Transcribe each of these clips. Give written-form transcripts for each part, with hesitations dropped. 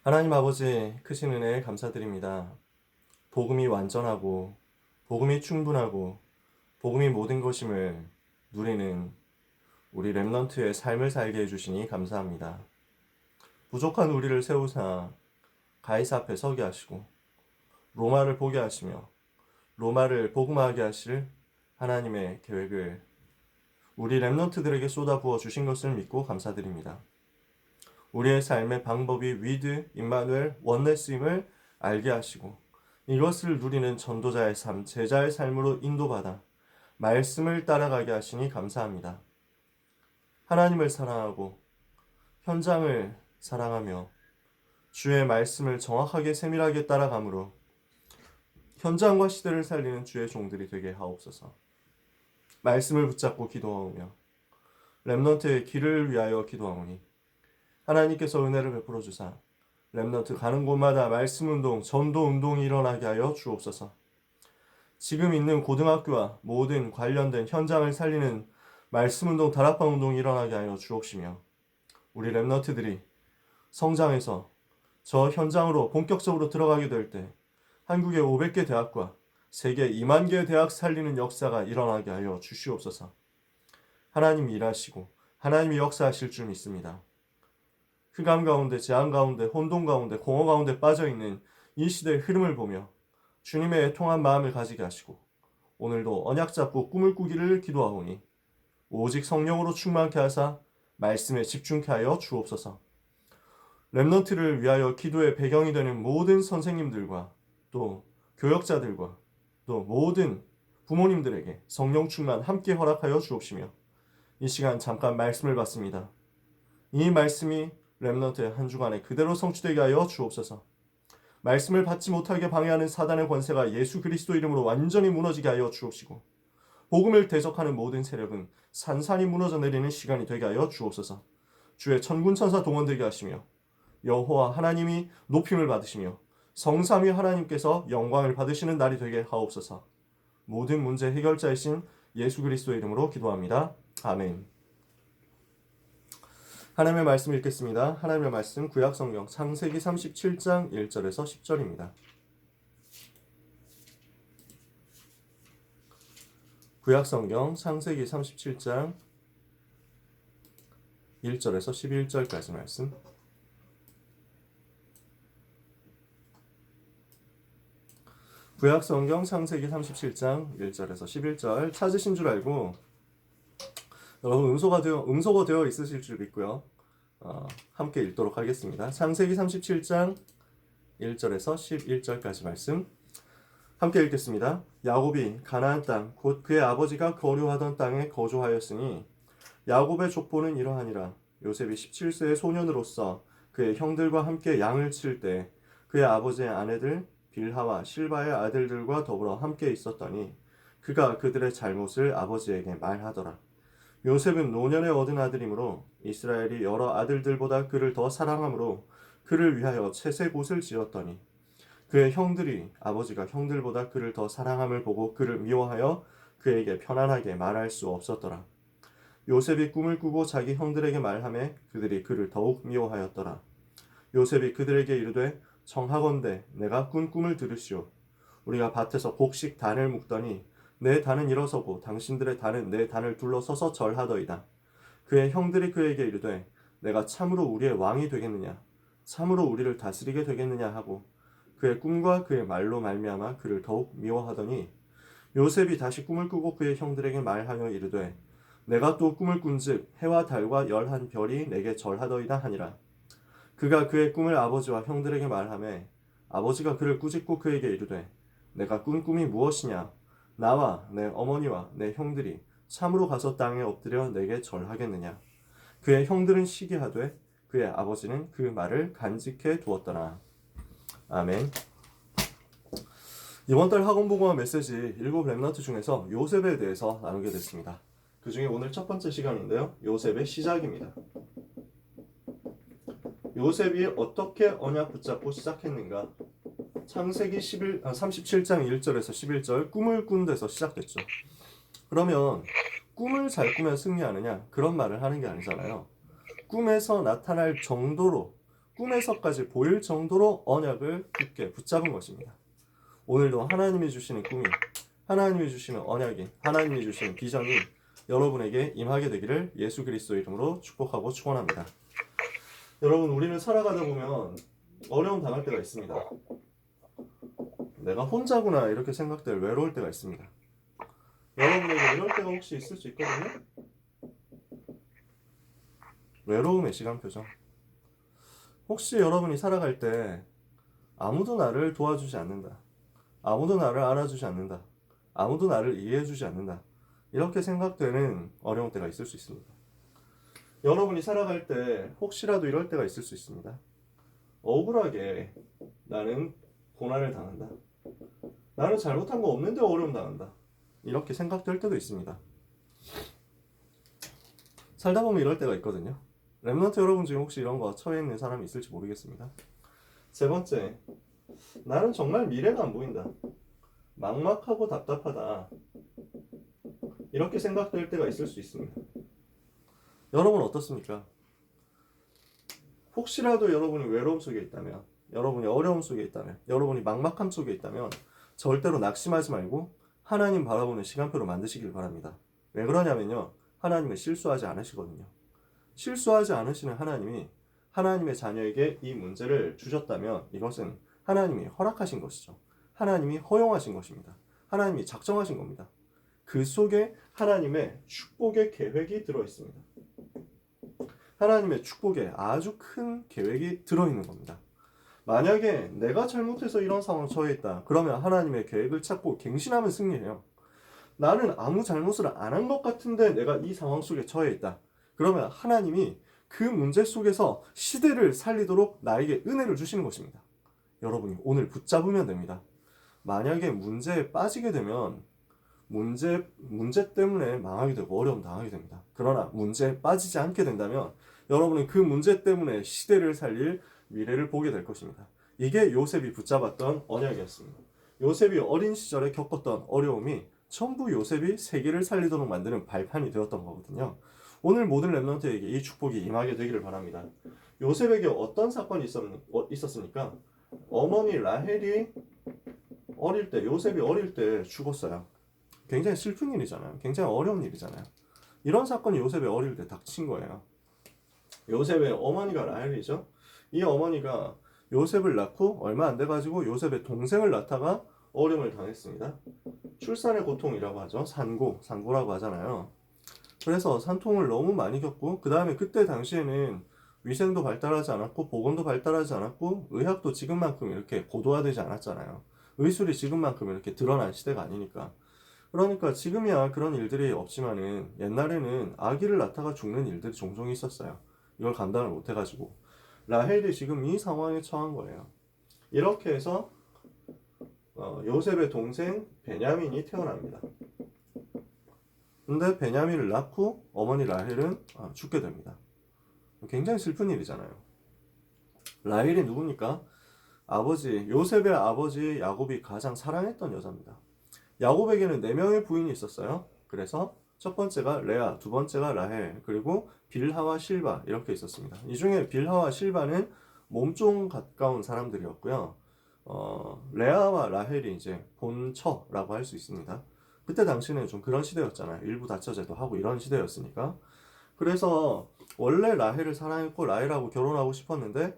하나님 아버지 크신 은혜에 감사드립니다. 복음이 완전하고 복음이 충분하고 복음이 모든 것임을 누리는 우리 렘넌트의 삶을 살게 해주시니 감사합니다. 부족한 우리를 세우사 가이사 앞에 서게 하시고 로마를 보게 하시며 로마를 복음화하게 하실 하나님의 계획을 우리 렘넌트들에게 쏟아부어 주신 것을 믿고 감사드립니다. 우리의 삶의 방법이 위드, 임마누엘, 원네스임을 알게 하시고 이것을 누리는 전도자의 삶, 제자의 삶으로 인도받아 말씀을 따라가게 하시니 감사합니다. 하나님을 사랑하고 현장을 사랑하며 주의 말씀을 정확하게 세밀하게 따라감으로 현장과 시대를 살리는 주의 종들이 되게 하옵소서. 말씀을 붙잡고 기도하오며 렘넌트의 길을 위하여 기도하오니 하나님께서 은혜를 베풀어 주사 렘넌트 가는 곳마다 말씀운동, 전도운동이 일어나게 하여 주옵소서. 지금 있는 고등학교와 모든 관련된 현장을 살리는 말씀운동, 다락방운동이 일어나게 하여 주옵시며 우리 렘넌트들이 성장해서 저 현장으로 본격적으로 들어가게 될 때 한국의 500개 대학과 세계 2만 개 대학 살리는 역사가 일어나게 하여 주시옵소서. 하나님이 일하시고 하나님이 역사하실 줄 믿습니다. 흑암 가운데, 재앙 가운데, 혼돈 가운데, 공허 가운데 빠져있는 이 시대의 흐름을 보며 주님의 애통한 마음을 가지게 하시고 오늘도 언약 잡고 꿈을 꾸기를 기도하오니 오직 성령으로 충만케 하사 말씀에 집중케 하여 주옵소서. 렘넌트를 위하여 기도의 배경이 되는 모든 선생님들과 또 교역자들과 또 모든 부모님들에게 성령 충만 함께 허락하여 주옵시며 이 시간 잠깐 말씀을 받습니다. 이 말씀이 렘넌트의 한 주간에 그대로 성취되게 하여 주옵소서. 말씀을 받지 못하게 방해하는 사단의 권세가 예수 그리스도 이름으로 완전히 무너지게 하여 주옵시고 복음을 대적하는 모든 세력은 산산이 무너져 내리는 시간이 되게 하여 주옵소서. 주의 천군 천사 동원되게 하시며 여호와 하나님이 높임을 받으시며 성삼위 하나님께서 영광을 받으시는 날이 되게 하옵소서. 모든 문제 해결자이신 예수 그리스도 이름으로 기도합니다. 아멘. 하나님의 말씀 읽겠습니다. 하나님의 말씀 구약성경 창세기 37장 1절에서 10절입니다. 구약성경 창세기 37장 1절에서 11절까지 말씀. 구약성경 창세기 37장 1절에서 11절 찾으신 줄 알고 여러분 음소거 되어 있으실 줄 믿고요. 함께 읽도록 하겠습니다. 창세기 37장 1절에서 11절까지 말씀 함께 읽겠습니다. 야곱이 가나안 땅 곧 그의 아버지가 거류하던 땅에 거주하였으니 야곱의 족보는 이러하니라. 요셉이 17세의 소년으로서 그의 형들과 함께 양을 칠 때 그의 아버지의 아내들 빌하와 실바의 아들들과 더불어 함께 있었더니 그가 그들의 잘못을 아버지에게 말하더라. 요셉은 노년에 얻은 아들이므로 이스라엘이 여러 아들들보다 그를 더 사랑하므로 그를 위하여 채색 옷을 지었더니 그의 형들이 아버지가 형들보다 그를 더 사랑함을 보고 그를 미워하여 그에게 편안하게 말할 수 없었더라. 요셉이 꿈을 꾸고 자기 형들에게 말하매 그들이 그를 더욱 미워하였더라. 요셉이 그들에게 이르되 청하건대 내가 꾼 꿈을 들으시오. 우리가 밭에서 곡식 단을 묶더니 내 단은 일어서고 당신들의 단은 내 단을 둘러서서 절하더이다. 그의 형들이 그에게 이르되 내가 참으로 우리의 왕이 되겠느냐 참으로 우리를 다스리게 되겠느냐 하고 그의 꿈과 그의 말로 말미암아 그를 더욱 미워하더니 요셉이 다시 꿈을 꾸고 그의 형들에게 말하여 이르되 내가 또 꿈을 꾼즉 해와 달과 열한 별이 내게 절하더이다 하니라. 그가 그의 꿈을 아버지와 형들에게 말하매 아버지가 그를 꾸짖고 그에게 이르되 내가 꾼 꿈이 무엇이냐 나와 내 어머니와 내 형들이 참으로 가서 땅에 엎드려 내게 절하겠느냐. 그의 형들은 시기하되 그의 아버지는 그 말을 간직해 두었더라. 아멘. 이번 달 학원복음화 메시지 7 렘넌트 중에서 요셉에 대해서 나누게 됐습니다. 그 중에 오늘 첫 번째 시간인데요. 요셉의 시작입니다. 요셉이 어떻게 언약 붙잡고 시작했는가? 창세기 37장 1절에서 11절 꿈을 꾼 데서 시작됐죠. 그러면 꿈을 잘 꾸면 승리하느냐? 그런 말을 하는 게 아니잖아요. 꿈에서 나타날 정도로 꿈에서까지 보일 정도로 언약을 굳게 붙잡은 것입니다. 오늘도 하나님이 주시는 꿈이, 하나님이 주시는 언약이, 하나님이 주시는 비전이 여러분에게 임하게 되기를 예수 그리스도 이름으로 축복하고 축원합니다. 여러분, 우리는 살아가다 보면 어려움 당할 때가 있습니다. 내가 혼자구나 이렇게 생각될 외로울 때가 있습니다. 여러분에게 이럴 때가 혹시 있을 수 있거든요. 외로움의 시간표죠. 혹시 여러분이 살아갈 때 아무도 나를 도와주지 않는다, 아무도 나를 알아주지 않는다, 아무도 나를 이해해주지 않는다, 이렇게 생각되는 어려운 때가 있을 수 있습니다. 여러분이 살아갈 때 혹시라도 이럴 때가 있을 수 있습니다. 억울하게 나는 고난을 당한다, 나는 잘못한 거 없는데 어려움 당한다, 이렇게 생각될 때도 있습니다. 살다 보면 이럴 때가 있거든요. 렘넌트 여러분 중에 혹시 이런 거 처해 있는 사람이 있을지 모르겠습니다. 세 번째, 나는 정말 미래가 안 보인다, 막막하고 답답하다, 이렇게 생각될 때가 있을 수 있습니다. 여러분 어떻습니까? 혹시라도 여러분이 외로움 속에 있다면, 여러분이 어려움 속에 있다면, 여러분이 막막함 속에 있다면 절대로 낙심하지 말고 하나님 바라보는 시간표를 만드시길 바랍니다. 왜 그러냐면요, 하나님은 실수하지 않으시거든요. 실수하지 않으시는 하나님이 하나님의 자녀에게 이 문제를 주셨다면 이것은 하나님이 허락하신 것이죠. 하나님이 허용하신 것입니다. 하나님이 작정하신 겁니다. 그 속에 하나님의 축복의 계획이 들어있습니다. 하나님의 축복에 아주 큰 계획이 들어있는 겁니다. 만약에 내가 잘못해서 이런 상황에 처해 있다, 그러면 하나님의 계획을 찾고 갱신하면 승리해요. 나는 아무 잘못을 안 한 것 같은데 내가 이 상황 속에 처해 있다, 그러면 하나님이 그 문제 속에서 시대를 살리도록 나에게 은혜를 주시는 것입니다. 여러분이 오늘 붙잡으면 됩니다. 만약에 문제에 빠지게 되면 문제 때문에 망하게 되고 어려움 당하게 됩니다. 그러나 문제에 빠지지 않게 된다면 여러분은 그 문제 때문에 시대를 살릴 미래를 보게 될 것입니다. 이게 요셉이 붙잡았던 언약이었습니다. 요셉이 어린 시절에 겪었던 어려움이 전부 요셉이 세계를 살리도록 만드는 발판이 되었던 거거든요. 오늘 모든 렘넌트에게 이 축복이 임하게 되기를 바랍니다. 요셉에게 어떤 사건이 있었습니까? 어머니 라헬이 어릴 때, 요셉이 어릴 때 죽었어요. 굉장히 슬픈 일이잖아요. 굉장히 어려운 일이잖아요. 이런 사건이 요셉의 어릴 때 닥친 거예요. 요셉의 어머니가 라헬이죠. 이 어머니가 요셉을 낳고 얼마 안 돼가지고 요셉의 동생을 낳다가 어려움을 당했습니다. 출산의 고통이라고 하죠. 산고라고 하잖아요. 그래서 산통을 너무 많이 겪고, 그 다음에 그때 당시에는 위생도 발달하지 않았고 보건도 발달하지 않았고 의학도 지금만큼 이렇게 고도화되지 않았잖아요. 의술이 지금만큼 이렇게 드러난 시대가 아니니까. 그러니까 지금이야 그런 일들이 없지만은 옛날에는 아기를 낳다가 죽는 일들이 종종 있었어요. 이걸 감당을 못 해가지고 라헬이 지금 이 상황에 처한 거예요. 이렇게 해서 요셉의 동생 베냐민이 태어납니다. 근데 베냐민을 낳고 어머니 라헬은 죽게 됩니다. 굉장히 슬픈 일이잖아요. 라헬이 누굽니까? 요셉의 아버지 야곱이 가장 사랑했던 여자입니다. 야곱에게는 4명의 부인이 있었어요. 그래서 첫 번째가 레아, 두 번째가 라헬, 그리고 빌하와 실바 이렇게 있었습니다. 이 중에 빌하와 실바는 몸종 가까운 사람들이었고요. 레아와 라헬이 이제 본처라고 할 수 있습니다. 그때 당시는 좀 그런 시대였잖아요. 일부 다처제도 하고 이런 시대였으니까. 그래서 원래 라헬을 사랑했고 라헬하고 결혼하고 싶었는데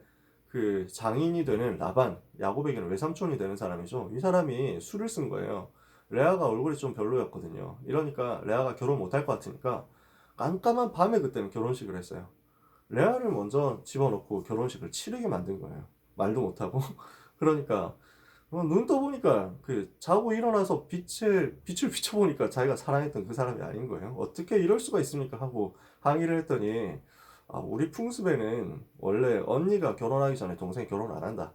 그 장인이 되는 라반, 야곱에게는 외삼촌이 되는 사람이죠. 이 사람이 술을 쓴 거예요. 레아가 얼굴이 좀 별로였거든요. 이러니까 레아가 결혼 못할 것 같으니까 깜깜한 밤에 그때는 결혼식을 했어요. 레아를 먼저 집어넣고 결혼식을 치르게 만든 거예요. 말도 못하고. 그러니까 눈 떠보니까 그 자고 일어나서 빛을 비춰보니까 자기가 사랑했던 그 사람이 아닌 거예요. 어떻게 이럴 수가 있습니까? 하고 항의를 했더니 우리 풍습에는 원래 언니가 결혼하기 전에 동생 결혼 안 한다.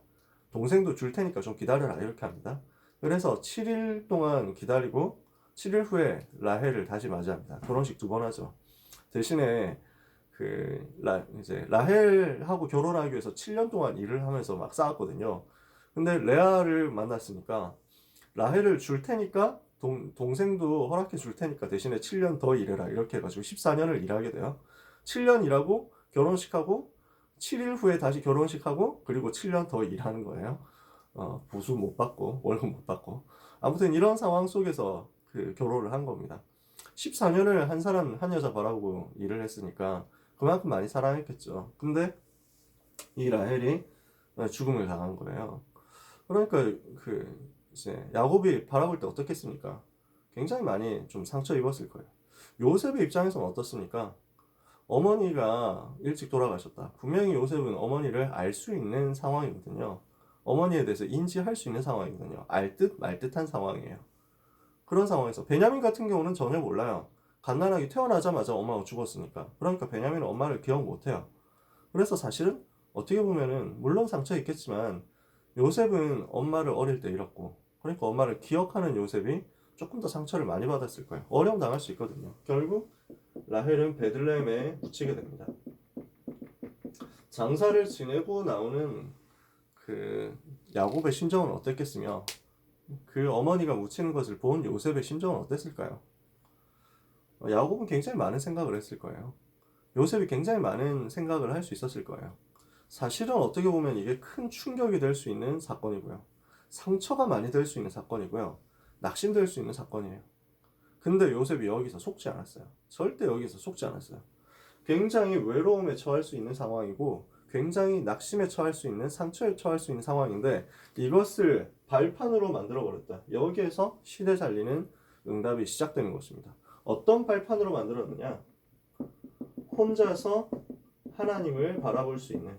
동생도 줄 테니까 좀 기다려라 이렇게 합니다. 그래서 7일 동안 기다리고 7일 후에 라헬을 다시 맞이합니다. 결혼식 2번 하죠. 대신에 이제 라헬하고 결혼하기 위해서 7년 동안 일을 하면서 막 싸웠거든요. 근데 레아를 만났으니까 라헬을 줄 테니까 동생도 허락해 줄 테니까 대신에 7년 더 일해라 이렇게 해가지고 14년을 일하게 돼요. 7년 일하고 결혼식하고 7일 후에 다시 결혼식하고 그리고 7년 더 일하는 거예요. 보수 못 받고 월급 못 받고 아무튼 이런 상황 속에서 그 결혼을 한 겁니다. 14년을 한 사람 한 여자 바라보고 일을 했으니까 그만큼 많이 사랑했겠죠. 근데 이 라헬이 죽음을 당한 거예요. 그러니까 그 이제 야곱이 바라볼 때 어떻겠습니까? 굉장히 많이 좀 상처 입었을 거예요. 요셉의 입장에서는 어떻습니까? 어머니가 일찍 돌아가셨다. 분명히 요셉은 어머니를 알 수 있는 상황이거든요. 어머니에 대해서 인지할 수 있는 상황이거든요. 알 듯 말 듯한 상황이에요. 그런 상황에서 베냐민 같은 경우는 전혀 몰라요. 갓난아기 태어나자마자 엄마가 죽었으니까. 그러니까 베냐민은 엄마를 기억 못해요. 그래서 사실은 어떻게 보면은 물론 상처 있겠지만 요셉은 엄마를 어릴 때 잃었고 그러니까 엄마를 기억하는 요셉이 조금 더 상처를 많이 받았을 거예요. 어려움 당할 수 있거든요. 결국 라헬은 베들레헴에 묻히게 됩니다. 장사를 지내고 나오는 그 야곱의 심정은 어땠겠으며 그 어머니가 묻히는 것을 본 요셉의 심정은 어땠을까요? 야곱은 굉장히 많은 생각을 했을 거예요. 요셉이 굉장히 많은 생각을 할 수 있었을 거예요. 사실은 어떻게 보면 이게 큰 충격이 될 수 있는 사건이고요. 상처가 많이 될 수 있는 사건이고요. 낙심될 수 있는 사건이에요. 근데 요셉이 여기서 속지 않았어요. 절대 여기서 속지 않았어요. 굉장히 외로움에 처할 수 있는 상황이고 굉장히 낙심에 처할 수 있는 상처에 처할 수 있는 상황인데 이것을 발판으로 만들어 버렸다. 여기에서 시대 살리는 응답이 시작되는 것입니다. 어떤 발판으로 만들었느냐? 혼자서 하나님을 바라볼 수 있는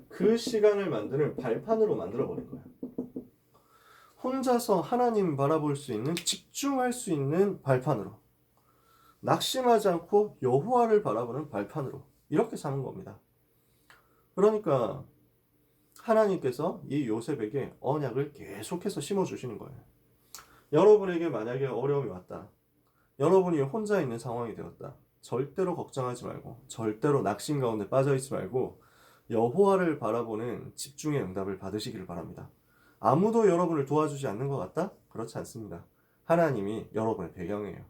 그 시간을 만드는 발판으로 만들어 버린 거예요. 혼자서 하나님 바라볼 수 있는 집중할 수 있는 발판으로 낙심하지 않고 여호와를 바라보는 발판으로 이렇게 사는 겁니다. 그러니까 하나님께서 이 요셉에게 언약을 계속해서 심어주시는 거예요. 여러분에게 만약에 어려움이 왔다. 여러분이 혼자 있는 상황이 되었다. 절대로 걱정하지 말고 절대로 낙심 가운데 빠져있지 말고 여호와를 바라보는 집중의 응답을 받으시기를 바랍니다. 아무도 여러분을 도와주지 않는 것 같다? 그렇지 않습니다. 하나님이 여러분의 배경이에요.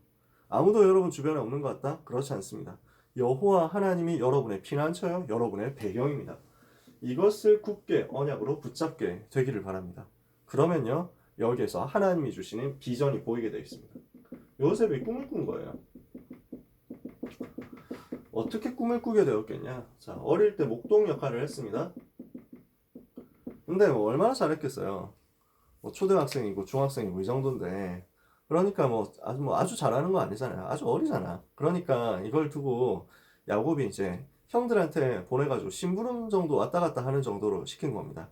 아무도 여러분 주변에 없는 것 같다? 그렇지 않습니다. 여호와 하나님이 여러분의 피난처요, 여러분의 배경입니다. 이것을 굳게 언약으로 붙잡게 되기를 바랍니다. 그러면요, 여기에서 하나님이 주시는 비전이 보이게 되어 있습니다. 요셉이 꿈을 꾼 거예요. 어떻게 꿈을 꾸게 되었겠냐? 자, 어릴 때 목동 역할을 했습니다. 근데 뭐 얼마나 잘했겠어요. 뭐 초등학생이고 중학생이고 이 정도인데 그러니까 뭐 아주 잘하는 거 아니잖아요. 아주 어리잖아. 그러니까 이걸 두고 야곱이 이제 형들한테 보내가지고 심부름 정도 왔다 갔다 하는 정도로 시킨 겁니다.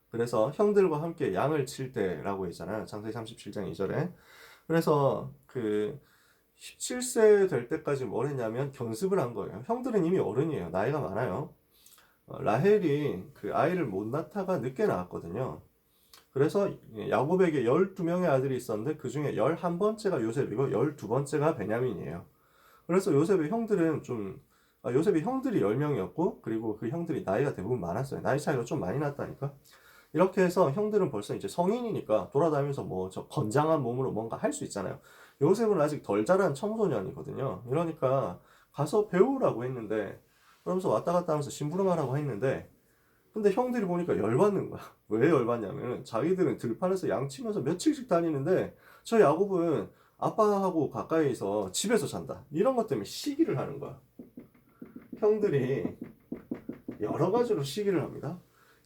그래서 형들과 함께 양을 칠 때라고 했잖아요. 창세기 37장 2절에. 그래서 그 17세 될 때까지 뭘 했냐면 견습을 한 거예요. 형들은 이미 어른이에요. 나이가 많아요. 라헬이 그 아이를 못 낳다가 늦게 낳았거든요. 그래서 야곱에게 12명의 아들이 있었는데 그 중에 11번째가 요셉이고 12번째가 베냐민이에요. 그래서 요셉의 형들은 요셉의 형들이 10명이었고 그리고 그 형들이 나이가 대부분 많았어요. 나이 차이가 좀 많이 났다니까. 이렇게 해서 형들은 벌써 이제 성인이니까 돌아다니면서 뭐 저 건장한 몸으로 뭔가 할 수 있잖아요. 요셉은 아직 덜 자란 청소년이거든요. 이러니까 가서 배우라고 했는데 그러면서 왔다 갔다 하면서 심부름하라고 했는데 근데 형들이 보니까 열받는 거야. 왜 열받냐면 자기들은 들판에서 양치면서 며칠씩 다니는데 저 야곱은 아빠하고 가까이서 집에서 잔다. 이런 것 때문에 시기를 하는 거야. 형들이 여러 가지로 시기를 합니다.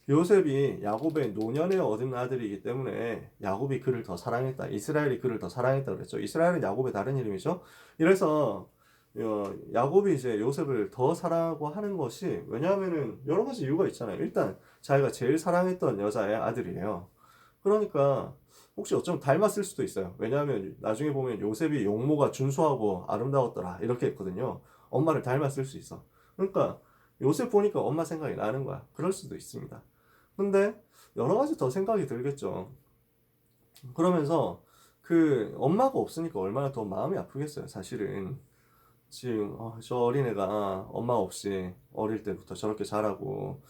요셉이 야곱의 노년에 얻은 아들이기 때문에 야곱이 그를 더 사랑했다. 이스라엘이 그를 더 사랑했다 그랬죠. 이스라엘은 야곱의 다른 이름이죠. 이래서 야곱이 이제 요셉을 더 사랑하고 하는 것이 왜냐하면은 여러 가지 이유가 있잖아요. 일단 자기가 제일 사랑했던 여자의 아들이에요. 그러니까 혹시 어쩌면 닮았을 수도 있어요. 왜냐하면 나중에 보면 요셉이 용모가 준수하고 아름다웠더라 이렇게 했거든요. 엄마를 닮았을 수 있어. 그러니까 요셉 보니까 엄마 생각이 나는 거야. 그럴 수도 있습니다. 근데 여러 가지 더 생각이 들겠죠. 그러면서 그 엄마가 없으니까 얼마나 더 마음이 아프겠어요. 사실은 지금 저 어린애가 엄마 없이 어릴 때부터 저렇게 자라고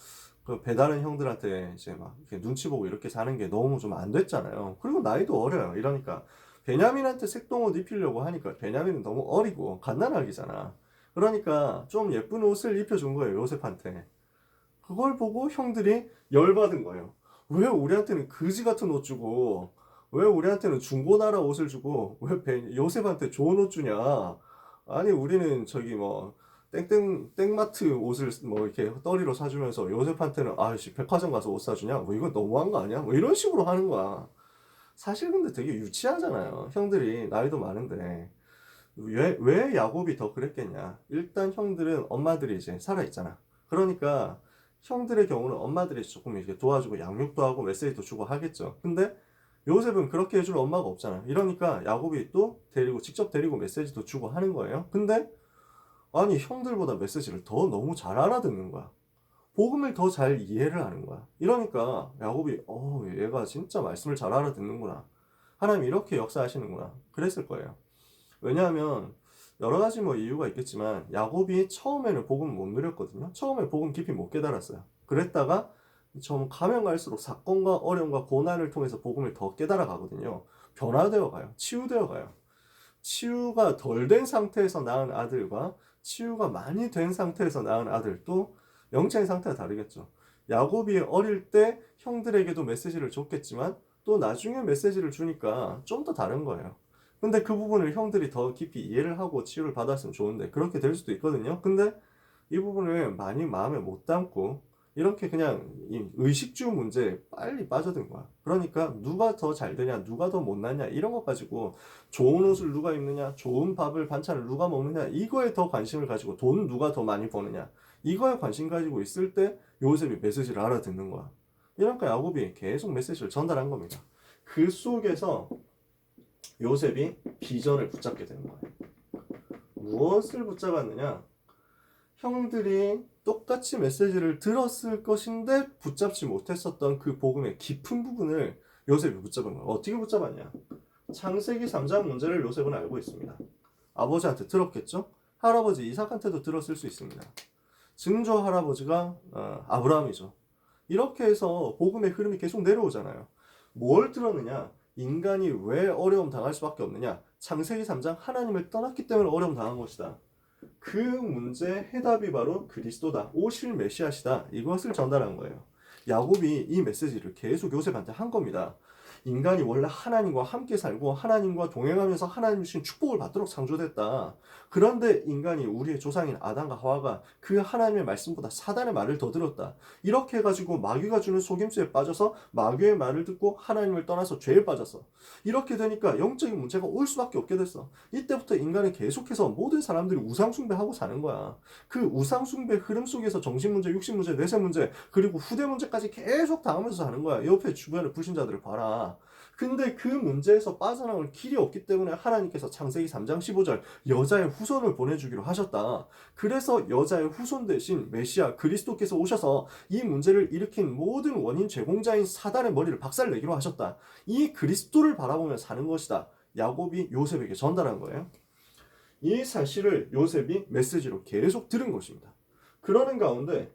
그 배다른 형들한테 이제 막 이렇게 눈치 보고 이렇게 사는 게 너무 좀 안 됐잖아요. 그리고 나이도 어려요. 이러니까 베냐민한테 색동옷 입히려고 하니까 베냐민은 너무 어리고 갓난아기잖아. 그러니까 좀 예쁜 옷을 입혀준 거예요, 요셉한테. 그걸 보고 형들이 열받은 거예요. 왜 우리한테는 그지 같은 옷 주고, 왜 우리한테는 중고나라 옷을 주고, 왜 요셉한테 좋은 옷 주냐? 아니, 우리는 저기 뭐, 땡마트 옷을 뭐 이렇게 떠리로 사주면서 요셉한테는 아이씨, 백화점 가서 옷 사주냐? 뭐 이건 너무한 거 아니야? 뭐 이런 식으로 하는 거야. 사실 근데 되게 유치하잖아요. 형들이 나이도 많은데. 왜 야곱이 더 그랬겠냐? 일단 형들은 엄마들이 이제 살아있잖아. 그러니까 형들의 경우는 엄마들이 조금 이렇게 도와주고 양육도 하고 메시지도 주고 하겠죠. 근데 요셉은 그렇게 해줄 엄마가 없잖아. 이러니까 야곱이 또 데리고 직접 데리고 메시지도 주고 하는 거예요. 근데 아니 형들보다 메시지를 더 너무 잘 알아듣는 거야. 복음을 더 잘 이해를 하는 거야. 이러니까 야곱이 얘가 진짜 말씀을 잘 알아듣는구나. 하나님 이렇게 역사하시는구나. 그랬을 거예요. 왜냐하면 여러 가지 뭐 이유가 있겠지만 야곱이 처음에는 복음 못 누렸거든요. 처음에 복음 깊이 못 깨달았어요. 그랬다가 좀 가면 갈수록 사건과 어려움과 고난을 통해서 복음을 더 깨달아 가거든요. 변화되어 가요. 치유되어 가요. 치유가 덜 된 상태에서 낳은 아들과 치유가 많이 된 상태에서 낳은 아들 또 영적인 상태가 다르겠죠. 야곱이 어릴 때 형들에게도 메시지를 줬겠지만 또 나중에 메시지를 주니까 좀 더 다른 거예요. 근데 그 부분을 형들이 더 깊이 이해를 하고 치유를 받았으면 좋은데 그렇게 될 수도 있거든요. 근데 이 부분을 많이 마음에 못 담고 이렇게 그냥 이 의식주 문제에 빨리 빠져든 거야. 그러니까 누가 더 잘 되냐, 누가 더 못나냐 이런 것 가지고 좋은 옷을 누가 입느냐, 좋은 밥을 반찬을 누가 먹느냐 이거에 더 관심을 가지고 돈 누가 더 많이 버느냐 이거에 관심 가지고 있을 때 요셉이 메시지를 알아듣는 거야. 이러니까 야곱이 계속 메시지를 전달한 겁니다. 그 속에서 요셉이 비전을 붙잡게 되는 거예요. 무엇을 붙잡았느냐? 형들이 똑같이 메시지를 들었을 것인데 붙잡지 못했었던 그 복음의 깊은 부분을 요셉이 붙잡은 거예요. 어떻게 붙잡았냐? 창세기 3장 문제를 요셉은 알고 있습니다. 아버지한테 들었겠죠? 할아버지 이삭한테도 들었을 수 있습니다. 증조 할아버지가 아브라함이죠. 이렇게 해서 복음의 흐름이 계속 내려오잖아요. 뭘 들었느냐? 인간이 왜 어려움 당할 수밖에 없느냐? 창세기 3장 하나님을 떠났기 때문에 어려움 당한 것이다. 그 문제의 해답이 바로 그리스도다. 오실 메시아시다. 이것을 전달한 거예요. 야곱이 이 메시지를 계속 요셉한테 한 겁니다. 인간이 원래 하나님과 함께 살고 하나님과 동행하면서 하나님 주신 축복을 받도록 창조됐다. 그런데 인간이 우리의 조상인 아담과 하와가 그 하나님의 말씀보다 사단의 말을 더 들었다. 이렇게 해가지고 마귀가 주는 속임수에 빠져서 마귀의 말을 듣고 하나님을 떠나서 죄에 빠졌어. 이렇게 되니까 영적인 문제가 올 수밖에 없게 됐어. 이때부터 인간은 계속해서 모든 사람들이 우상숭배하고 사는 거야. 그 우상숭배 흐름 속에서 정신문제, 육신문제, 내세문제 그리고 후대문제까지 계속 당하면서 사는 거야. 옆에 주변의 불신자들을 봐라. 근데 그 문제에서 빠져나올 길이 없기 때문에 하나님께서 창세기 3장 15절 여자의 후손을 보내주기로 하셨다. 그래서 여자의 후손 대신 메시아 그리스도께서 오셔서 이 문제를 일으킨 모든 원인 제공자인 사단의 머리를 박살내기로 하셨다. 이 그리스도를 바라보며 사는 것이다. 야곱이 요셉에게 전달한 거예요. 이 사실을 요셉이 메시지로 계속 들은 것입니다. 그러는 가운데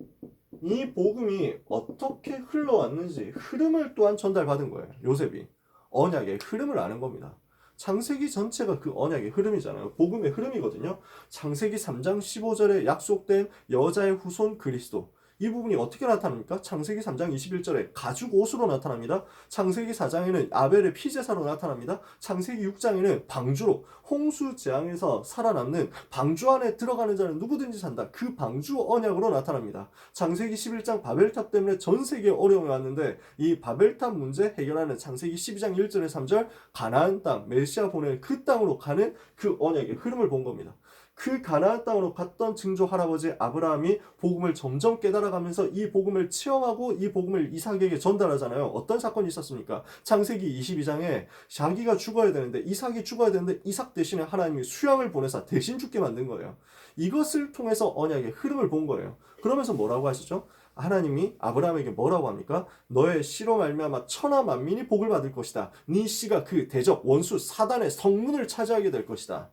이 복음이 어떻게 흘러왔는지 흐름을 또한 전달받은 거예요. 요셉이. 언약의 흐름을 아는 겁니다. 창세기 전체가 그 언약의 흐름이잖아요. 복음의 흐름이거든요. 창세기 3장 15절에 약속된 여자의 후손 그리스도. 이 부분이 어떻게 나타납니까? 창세기 3장 21절에 가죽 옷으로 나타납니다. 창세기 4장에는 아벨의 피제사로 나타납니다. 창세기 6장에는 방주로 홍수 재앙에서 살아남는 방주 안에 들어가는 자는 누구든지 산다. 그 방주 언약으로 나타납니다. 창세기 11장 바벨탑 때문에 전 세계에 어려움이 왔는데 이 바벨탑 문제 해결하는 창세기 12장 1절에 3절 가나안 땅 메시아 보낼 그 땅으로 가는 그 언약의 흐름을 본 겁니다. 그 가나안 땅으로 갔던 증조 할아버지 아브라함이 복음을 점점 깨달아가면서 이 복음을 체험하고 이 복음을 이삭에게 전달하잖아요. 어떤 사건이 있었습니까? 창세기 22장에 자기가 죽어야 되는데 이삭이 죽어야 되는데 이삭 대신에 하나님이 수양을 보내서 대신 죽게 만든 거예요. 이것을 통해서 언약의 흐름을 본 거예요. 그러면서 뭐라고 하시죠? 하나님이 아브라함에게 뭐라고 합니까? 너의 씨로 말미암아 천하 만민이 복을 받을 것이다. 네 씨가 그 대적 원수 사단의 성문을 차지하게 될 것이다.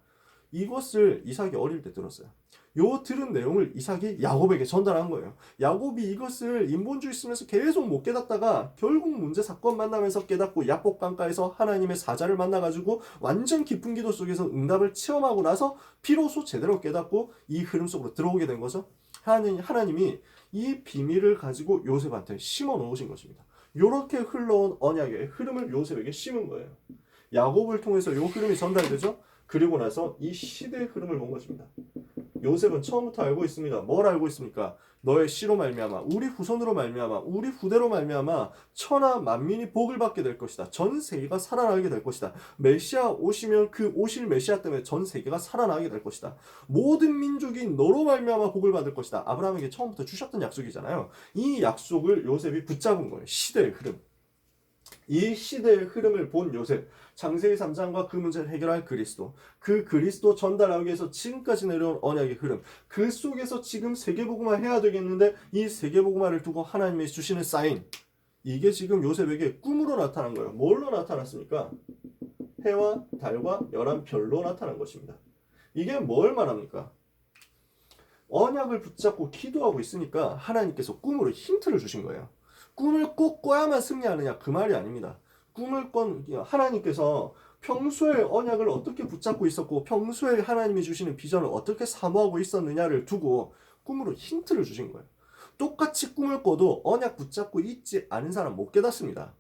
이것을 이삭이 어릴 때 들었어요. 요 들은 내용을 이삭이 야곱에게 전달한 거예요. 야곱이 이것을 인본주의 쓰면서 계속 못 깨닫다가 결국 문제 사건 만나면서 깨닫고 야복 강가에서 하나님의 사자를 만나가지고 완전 깊은 기도 속에서 응답을 체험하고 나서 비로소 제대로 깨닫고 이 흐름 속으로 들어오게 된 거죠. 하나님이 이 비밀을 가지고 요셉한테 심어 놓으신 것입니다. 이렇게 흘러온 언약의 흐름을 요셉에게 심은 거예요. 야곱을 통해서 이 흐름이 전달되죠. 그리고 나서 이 시대의 흐름을 본 것입니다. 요셉은 처음부터 알고 있습니다. 뭘 알고 있습니까? 너의 씨로 말미암아, 우리 후손으로 말미암아, 우리 후대로 말미암아 천하 만민이 복을 받게 될 것이다. 전 세계가 살아나게 될 것이다. 메시아 오시면 그 오실 메시아 때문에 전 세계가 살아나게 될 것이다. 모든 민족이 너로 말미암아 복을 받을 것이다. 아브라함에게 처음부터 주셨던 약속이잖아요. 이 약속을 요셉이 붙잡은 거예요. 시대의 흐름. 이 시대의 흐름을 본 요셉, 창세기 3장과 그 문제를 해결할 그리스도, 그 그리스도 전달하기 위해서 지금까지 내려온 언약의 흐름, 그 속에서 지금 세계복음화 해야 되겠는데 이 세계복음화를 두고 하나님이 주시는 사인, 이게 지금 요셉에게 꿈으로 나타난 거예요. 뭘로 나타났습니까? 해와 달과 11별로 나타난 것입니다. 이게 뭘 말합니까? 언약을 붙잡고 기도하고 있으니까 하나님께서 꿈으로 힌트를 주신 거예요. 꿈을 꼭 꿔야만 승리하느냐, 그 말이 아닙니다. 꿈을 꾼 하나님께서 평소에 언약을 어떻게 붙잡고 있었고 평소에 하나님이 주시는 비전을 어떻게 사모하고 있었느냐를 두고 꿈으로 힌트를 주신 거예요. 똑같이 꿈을 꿔도 언약 붙잡고 있지 않은 사람 못 깨닫습니다.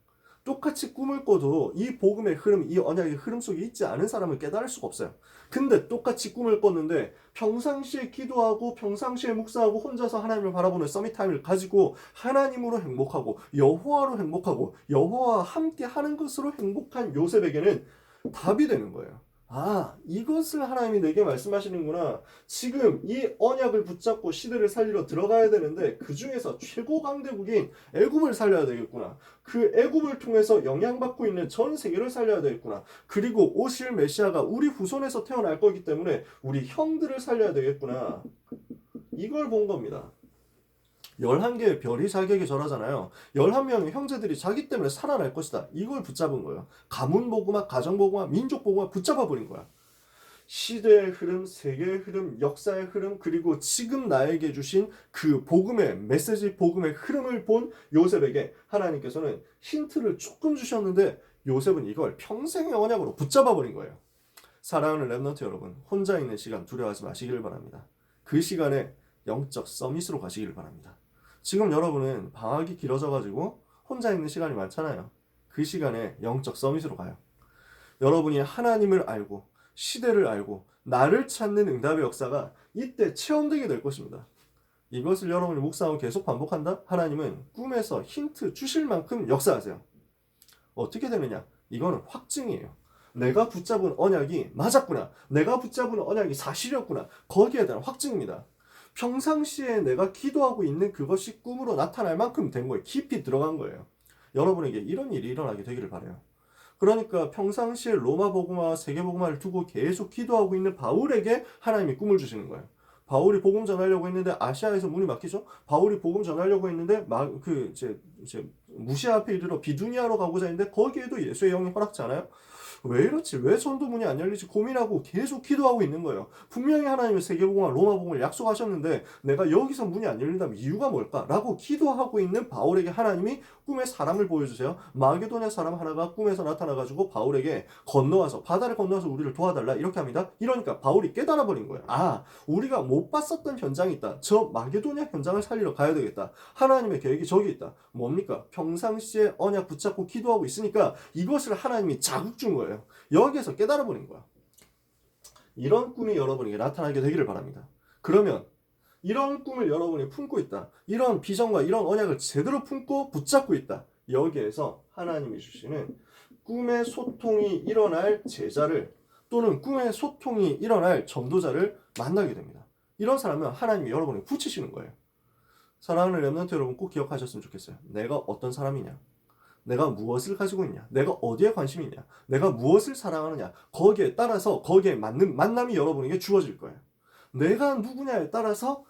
똑같이 꿈을 꿔도 이 복음의 흐름, 이 언약의 흐름 속에 있지 않은 사람은 깨달을 수가 없어요. 근데 똑같이 꿈을 꿨는데 평상시에 기도하고 평상시에 묵상하고 혼자서 하나님을 바라보는 서밋타임을 가지고 하나님으로 행복하고 여호와로 행복하고 여호와와 함께 하는 것으로 행복한 요셉에게는 답이 되는 거예요. 아, 이것을 하나님이 내게 말씀하시는구나. 지금 이 언약을 붙잡고 시대를 살리러 들어가야 되는데 그 중에서 최고 강대국인 애굽을 살려야 되겠구나. 그 애굽을 통해서 영향받고 있는 전 세계를 살려야 되겠구나. 그리고 오실 메시아가 우리 후손에서 태어날 거기 때문에 우리 형들을 살려야 되겠구나. 이걸 본 겁니다. 11개의 별이 자기에게 절하잖아요. 11명의 형제들이 자기 때문에 살아날 것이다. 이걸 붙잡은 거예요. 가문복음화, 가정복음화, 민족복음화 붙잡아버린 거야. 시대의 흐름, 세계의 흐름, 역사의 흐름, 그리고 지금 나에게 주신 그 복음의 메시지, 복음의 흐름을 본 요셉에게 하나님께서는 힌트를 조금 주셨는데 요셉은 이걸 평생의 언약으로 붙잡아버린 거예요. 사랑하는 랩넌트 여러분, 혼자 있는 시간 두려워하지 마시기를 바랍니다. 그 시간에 영적 서밋으로 가시기를 바랍니다. 지금 여러분은 방학이 길어져가지고 혼자 있는 시간이 많잖아요. 그 시간에 영적 서밋으로 가요. 여러분이 하나님을 알고 시대를 알고 나를 찾는 응답의 역사가 이때 체험되게 될 것입니다. 이것을 여러분이 묵상하고 계속 반복한다? 하나님은 꿈에서 힌트 주실 만큼 역사하세요. 어떻게 되느냐? 이거는 확증이에요. 내가 붙잡은 언약이 맞았구나. 내가 붙잡은 언약이 사실이었구나. 거기에 대한 확증입니다. 평상시에 내가 기도하고 있는 그것이 꿈으로 나타날 만큼 된 거예요. 깊이 들어간 거예요. 여러분에게 이런 일이 일어나게 되기를 바라요. 그러니까 평상시에 로마 복음화, 세계 복음화를 두고 계속 기도하고 있는 바울에게 하나님이 꿈을 주시는 거예요. 바울이 복음 전하려고 했는데 아시아에서 문이 막히죠. 바울이 복음 전하려고 했는데 무시아 앞에 이르러 비두니아로 가고자 했는데 거기에도 예수의 영이 허락지 않아요? 왜 이렇지? 왜 전도문이 안 열리지? 고민하고 계속 기도하고 있는 거예요. 분명히 하나님은 세계복음화, 로마복음을 약속하셨는데 내가 여기서 문이 안 열린다면 이유가 뭘까? 라고 기도하고 있는 바울에게 하나님이 꿈에 사람을 보여주세요. 마게도냐 사람 하나가 꿈에서 나타나가지고 바울에게 건너와서 바다를 건너와서 우리를 도와달라 이렇게 합니다. 이러니까 바울이 깨달아 버린 거예요. 아, 우리가 못 봤었던 현장이 있다. 저 마게도냐 현장을 살리러 가야 되겠다. 하나님의 계획이 저기 있다. 뭡니까? 평상시에 언약 붙잡고 기도하고 있으니까 이것을 하나님이 자극 준 거예요. 여기에서 깨달아 버린 거야. 이런 꿈이 여러분에게 나타나게 되기를 바랍니다. 그러면 이런 꿈을 여러분이 품고 있다. 이런 비전과 이런 언약을 제대로 품고 붙잡고 있다. 여기에서 하나님이 주시는 꿈의 소통이 일어날 제자를 또는 꿈의 소통이 일어날 전도자를 만나게 됩니다. 이런 사람은 하나님이 여러분을 붙이시는 거예요. 사랑하는 랩넌트 여러분 꼭 기억하셨으면 좋겠어요. 내가 어떤 사람이냐? 내가 무엇을 가지고 있냐? 내가 어디에 관심이 있냐? 내가 무엇을 사랑하느냐? 거기에 따라서 거기에 맞는 만남이 여러분에게 주어질 거예요. 내가 누구냐에 따라서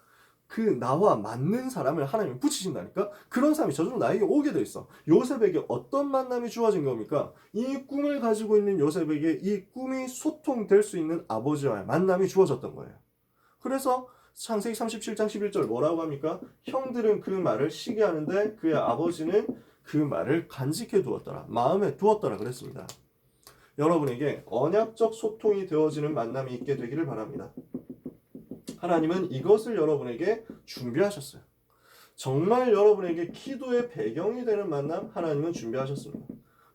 그 나와 맞는 사람을 하나님이 붙이신다니까? 그런 사람이 저절로 나에게 오게 돼 있어. 요셉에게 어떤 만남이 주어진 겁니까? 이 꿈을 가지고 있는 요셉에게 이 꿈이 소통될 수 있는 아버지와의 만남이 주어졌던 거예요. 그래서 창세기 37장 11절 뭐라고 합니까? 형들은 그 말을 시기하는데 그의 아버지는 그 말을 간직해 두었더라. 마음에 두었더라 그랬습니다. 여러분에게 언약적 소통이 되어지는 만남이 있게 되기를 바랍니다. 하나님은 이것을 여러분에게 준비하셨어요. 정말 여러분에게 기도의 배경이 되는 만남 하나님은 준비하셨습니다.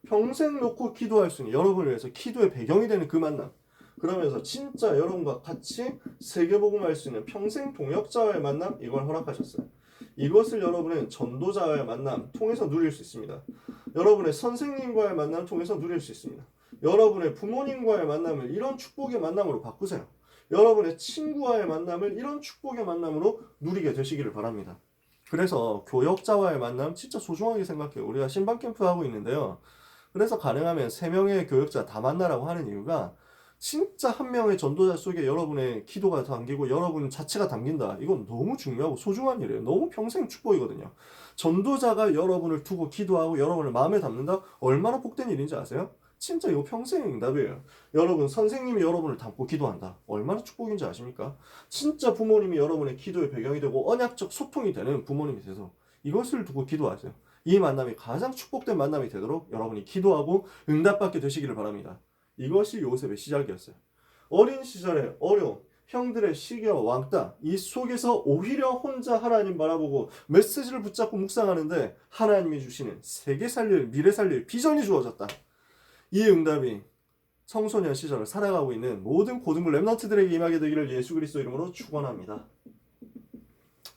평생 놓고 기도할 수 있는, 여러분을 위해서 기도의 배경이 되는 그 만남, 그러면서 진짜 여러분과 같이 세계복음할 수 있는 평생 동역자와의 만남, 이걸 허락하셨어요. 이것을 여러분은 전도자와의 만남 통해서 누릴 수 있습니다. 여러분의 선생님과의 만남 통해서 누릴 수 있습니다. 여러분의 부모님과의 만남을 이런 축복의 만남으로 바꾸세요. 여러분의 친구와의 만남을 이런 축복의 만남으로 누리게 되시기를 바랍니다. 그래서 교역자와의 만남 진짜 소중하게 생각해요. 우리가 신방 캠프 하고 있는데요. 그래서 가능하면 3명의 교역자 다 만나라고 하는 이유가 진짜 한 명의 전도자 속에 여러분의 기도가 담기고 여러분 자체가 담긴다. 이건 너무 중요하고 소중한 일이에요. 너무 평생 축복이거든요. 전도자가 여러분을 두고 기도하고 여러분을 마음에 담는다? 얼마나 복된 일인지 아세요? 진짜 이거 평생 응답이에요. 여러분 선생님이 여러분을 담고 기도한다. 얼마나 축복인지 아십니까? 진짜 부모님이 여러분의 기도의 배경이 되고 언약적 소통이 되는 부모님이 돼서 이것을 두고 기도하세요. 이 만남이 가장 축복된 만남이 되도록 여러분이 기도하고 응답받게 되시기를 바랍니다. 이것이 요셉의 시작이었어요. 어린 시절에 어려움, 형들의 시기와 왕따, 이 속에서 오히려 혼자 하나님 바라보고 메시지를 붙잡고 묵상하는데 하나님이 주시는 세계 살릴, 미래 살릴 비전이 주어졌다. 이 응답이 청소년 시절을 살아가고 있는 모든 고등부 랩런트들에게 임하게 되기를 예수 그리스도 이름으로 축원합니다.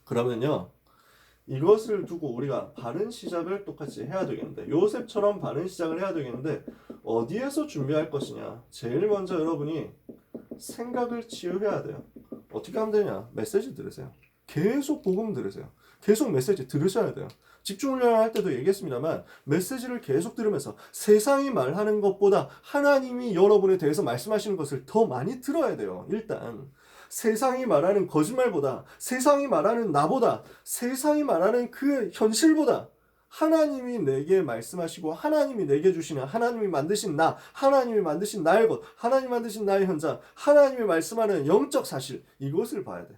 그러면요, 이것을 두고 우리가 바른 시작을 똑같이 해야 되겠는데, 요셉처럼 바른 시작을 해야 되겠는데 어디에서 준비할 것이냐? 제일 먼저 여러분이 생각을 치유해야 돼요. 어떻게 하면 되냐? 메시지 들으세요. 계속 복음 들으세요. 계속 메시지 들으셔야 돼요. 집중훈련을 할 때도 얘기했습니다만 메시지를 계속 들으면서 세상이 말하는 것보다 하나님이 여러분에 대해서 말씀하시는 것을 더 많이 들어야 돼요. 일단 세상이 말하는 거짓말보다, 세상이 말하는 나보다, 세상이 말하는 그 현실보다 하나님이 내게 말씀하시고 하나님이 내게 주시는, 하나님이 만드신 나, 하나님이 만드신 나의 것, 하나님이 만드신 나의 현장, 하나님이 말씀하는 영적 사실, 이것을 봐야 돼.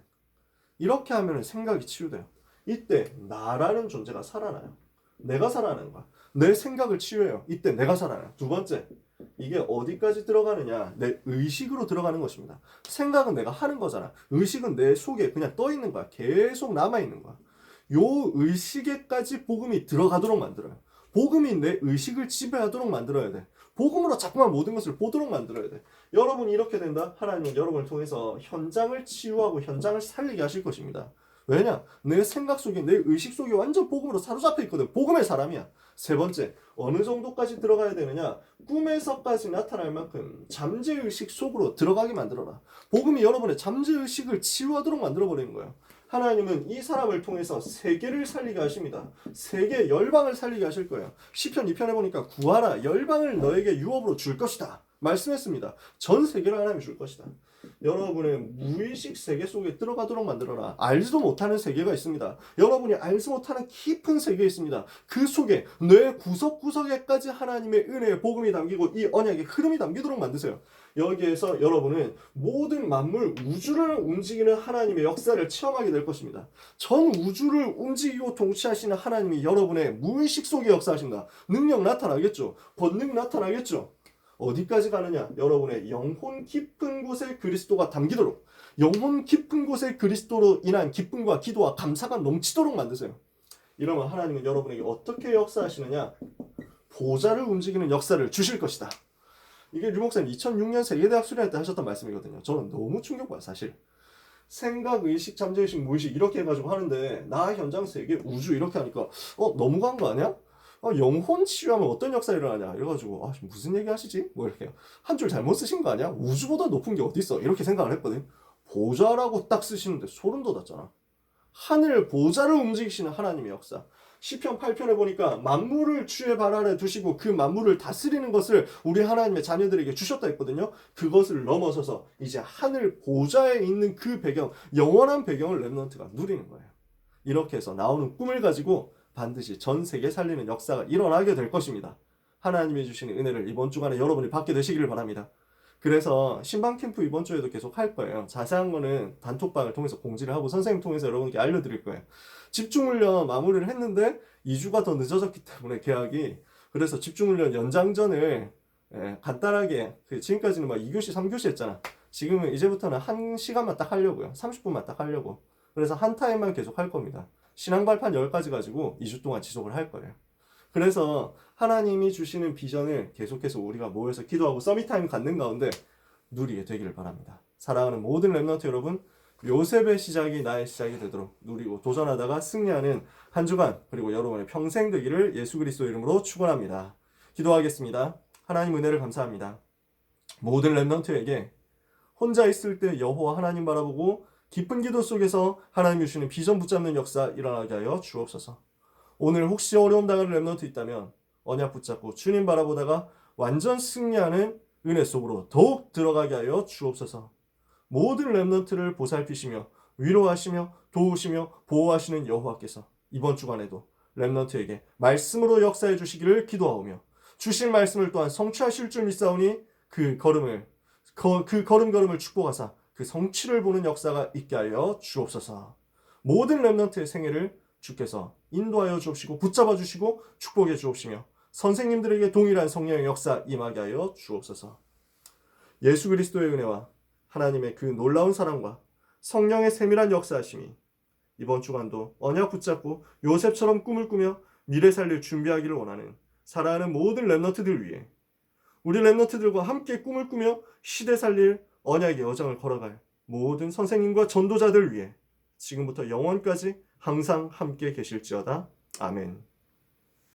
이렇게 하면 생각이 치유돼요. 이때 나라는 존재가 살아나요. 내가 살아나는 거야. 내 생각을 치유해요. 이때 내가 살아나요. 두 번째, 이게 어디까지 들어가느냐? 내 의식으로 들어가는 것입니다. 생각은 내가 하는 거잖아. 의식은 내 속에 그냥 떠 있는 거야. 계속 남아 있는 거야. 요 의식에까지 복음이 들어가도록 만들어요. 복음이 내 의식을 지배하도록 만들어야 돼. 복음으로 자꾸만 모든 것을 보도록 만들어야 돼. 여러분이 이렇게 된다? 하나님은 여러분을 통해서 현장을 치유하고 현장을 살리게 하실 것입니다. 왜냐? 내 생각 속에, 내 의식 속에 완전 복음으로 사로잡혀 있거든. 복음의 사람이야. 세 번째, 어느 정도까지 들어가야 되느냐? 꿈에서까지 나타날 만큼 잠재의식 속으로 들어가게 만들어라. 복음이 여러분의 잠재의식을 치유하도록 만들어버리는 거예요. 하나님은 이 사람을 통해서 세계를 살리게 하십니다. 세계 열방을 살리게 하실 거예요. 시편 2편에 보니까 구하라, 열방을 너에게 유업으로 줄 것이다 말씀했습니다. 전 세계를 하나님이 줄 것이다. 여러분의 무의식 세계 속에 들어가도록 만들어라. 알지도 못하는 세계가 있습니다. 여러분이 알지 못하는 깊은 세계가 있습니다. 그 속에 뇌 구석구석에까지 하나님의 은혜의 복음이 담기고 이 언약의 흐름이 담기도록 만드세요. 여기에서 여러분은 모든 만물, 우주를 움직이는 하나님의 역사를 체험하게 될 것입니다. 전 우주를 움직이고 통치하시는 하나님이 여러분의 무의식 속에 역사하신다. 능력 나타나겠죠. 권능 나타나겠죠. 어디까지 가느냐? 여러분의 영혼 깊은 곳에 그리스도가 담기도록, 영혼 깊은 곳에 그리스도로 인한 기쁨과 기도와 감사가 넘치도록 만드세요. 이러면 하나님은 여러분에게 어떻게 역사하시느냐? 보좌를 움직이는 역사를 주실 것이다. 이게 류 목사님 2006년 세계대학 수련회 때 하셨던 말씀이거든요. 저는 너무 충격받아요. 사실 생각, 의식, 잠재의식, 무의식 이렇게 해가지고 하는데 나 현장 세계, 우주 이렇게 하니까 너무한 거 아니야? 영혼 치유하면 어떤 역사가 일어나냐 이래가지고 무슨 얘기 하시지? 뭐 이렇게 한 줄 잘못 쓰신 거 아니야? 우주보다 높은 게 어딨어? 이렇게 생각을 했거든. 보좌라고 딱 쓰시는데 소름 돋았잖아. 하늘 보좌를 움직이시는 하나님의 역사. 시편 8편에 보니까 만물을 주의 발 아래 두시고 그 만물을 다스리는 것을 우리 하나님의 자녀들에게 주셨다 했거든요. 그것을 넘어서서 이제 하늘 보좌에 있는 그 배경, 영원한 배경을 랩넌트가 누리는 거예요. 이렇게 해서 나오는 꿈을 가지고 반드시 전 세계 살리는 역사가 일어나게 될 것입니다. 하나님이 주시는 은혜를 이번 주간에 여러분이 받게 되시기를 바랍니다. 그래서 신방 캠프 이번 주에도 계속 할 거예요. 자세한 거는 단톡방을 통해서 공지를 하고 선생님 통해서 여러분께 알려드릴 거예요. 집중훈련 마무리를 했는데 2주가 더 늦어졌기 때문에 계약이, 그래서 집중훈련 연장전을 간단하게, 지금까지는 막 2교시 3교시 했잖아. 지금은 이제부터는 1시간만 딱 하려고요. 30분만 딱 하려고. 그래서 한 타임만 계속 할 겁니다. 신앙 발판 10가지 가지고 2주 동안 지속을 할 거예요. 그래서 하나님이 주시는 비전을 계속해서 우리가 모여서 기도하고 서밋타임 갖는 가운데 누리게 되기를 바랍니다. 사랑하는 모든 렘넌트 여러분, 요셉의 시작이 나의 시작이 되도록 누리고 도전하다가 승리하는 한 주간, 그리고 여러분의 평생 되기를 예수 그리스도 이름으로 축원합니다. 기도하겠습니다. 하나님 은혜를 감사합니다. 모든 렘넌트에게 혼자 있을 때 여호와 하나님 바라보고 깊은 기도 속에서 하나님이 주시는 비전 붙잡는 역사 일어나게 하여 주옵소서. 오늘 혹시 어려움 당하는 렘넌트 있다면 언약 붙잡고 주님 바라보다가 완전 승리하는 은혜 속으로 더욱 들어가게 하여 주옵소서. 모든 렘넌트를 보살피시며 위로하시며 도우시며 보호하시는 여호와께서 이번 주간에도 렘넌트에게 말씀으로 역사해 주시기를 기도하오며, 주신 말씀을 또한 성취하실 줄 믿사오니 그 걸음걸음을 축복하사 그 성취를 보는 역사가 있게 하여 주옵소서. 모든 렘넌트의 생애를 주께서 인도하여 주옵시고 붙잡아 주시고 축복해 주옵시며 선생님들에게 동일한 성령의 역사 임하게 하여 주옵소서. 예수 그리스도의 은혜와 하나님의 그 놀라운 사랑과 성령의 세밀한 역사하심이 이번 주간도 언약 붙잡고 요셉처럼 꿈을 꾸며 미래 살릴 준비하기를 원하는 사랑하는 모든 렘넌트들 위해, 우리 렘넌트들과 함께 꿈을 꾸며 시대 살릴 언약의 여정을 걸어갈 모든 선생님과 전도자들 위해 지금부터 영원까지 항상 함께 계실지어다. 아멘.